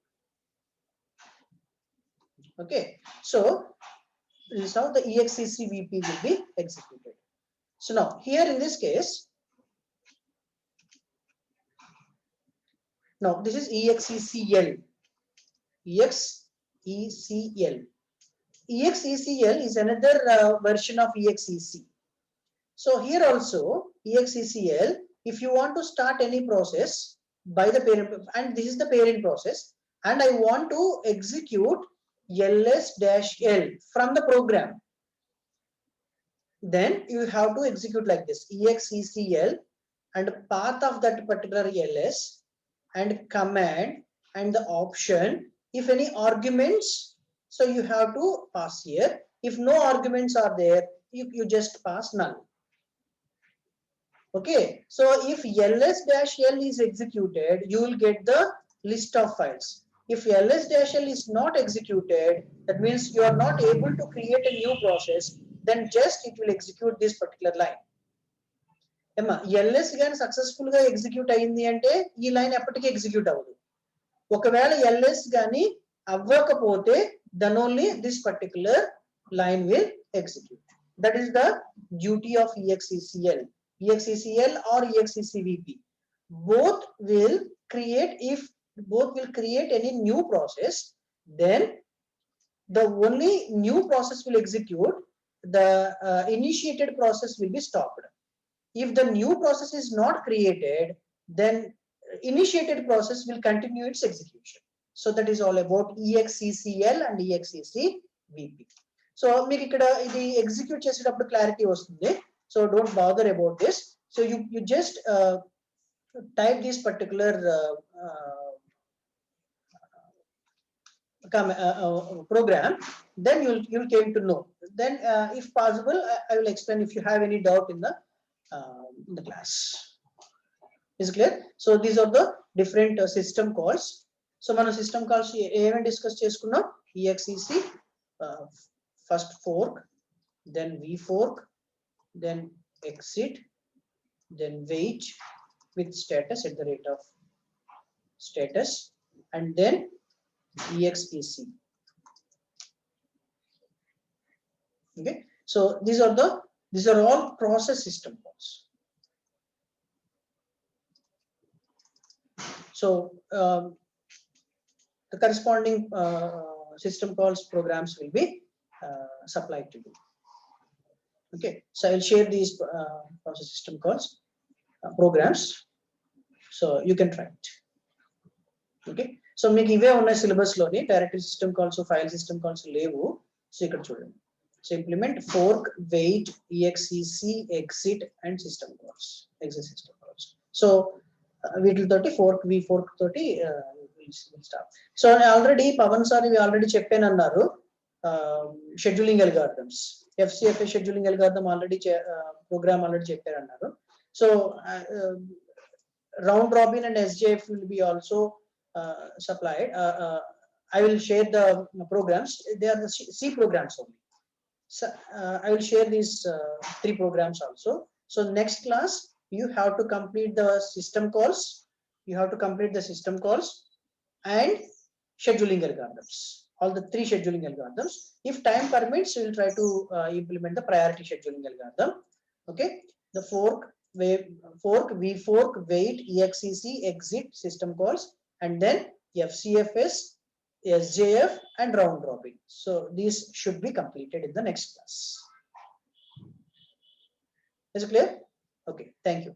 Okay, so this is how the execvp will be executed. So now here in this case, now this is execl. Execl is another version of exec. So here also execl, if you want to start any process by the parent, and this is the parent process, and I want to execute ls-l from the program, then you have to execute like this, execl and path of that particular ls and command and the option. If any arguments, so you have to pass here. If no arguments are there, you just pass null. Okay, so if ls-l is executed, you will get the list of files. If ls-l is not executed, that means you are not able to create a new process, then just it will execute this particular line. ls గాని successful గా execute అయింది అంటే ఈ line ఎప్పటికీ execute అవ్వదు. ఒకవేళ ls గాని అవ్వకపోతే then only this particular line will execute. That is the duty of execl. execl or execvp both will create, if both will create any new process, then the only new process will execute, the initiated process will be stopped. If the new process is not created, then initiated process will continue its execution. So that is all about execl and execvp. So మీకు ఇక్కడ ఇది execute చేసేటప్పుడు clarity వస్తుంది. So don't bother about this. So you just type this particular program, then you'll came to know. Then if possible, I will explain if you have any doubt in the class. Is clear? So these are the different system calls. So మన system calls ఏమేమి discuss చేసుకున్నాం? exec first fork, then vfork, then exit, then wait with status at the rate of status, and then exec. Okay, so these are all process system calls. So the corresponding system calls programs will be supplied to you. Okay, so I'll share these process system calls programs, so you can try it. Okay, so మీకు ఇవే ఉన్నాయి syllabus లోని. Directory system calls, file system calls లేవు. So ఇక్కడ చూడండి. So implement, fork, wait, exec, exit and system calls, exit system calls. So వీటితోటి fork, vfork తోటి start. So already Pavan sir ఇవి ఆల్రెడీ చెప్పాను అన్నారు. Scheduling algorithms, FCFS scheduling algorithm already program already చెప్పారు అన్నారు. So round robin and SJF will be also supplied. I will share the programs. They are the C programs only. So I will share these 3 programs also. So next class you have to complete the system calls. You have to complete the system calls and scheduling algorithms. All the 3 scheduling algorithms. If time permits, we will try to implement the priority scheduling algorithm. Okay, the fork, vfork, wait, exec, exit, system calls, and then FCFS, SJF and round robin. So these should be completed in the next class. Is it clear? Okay, thank you.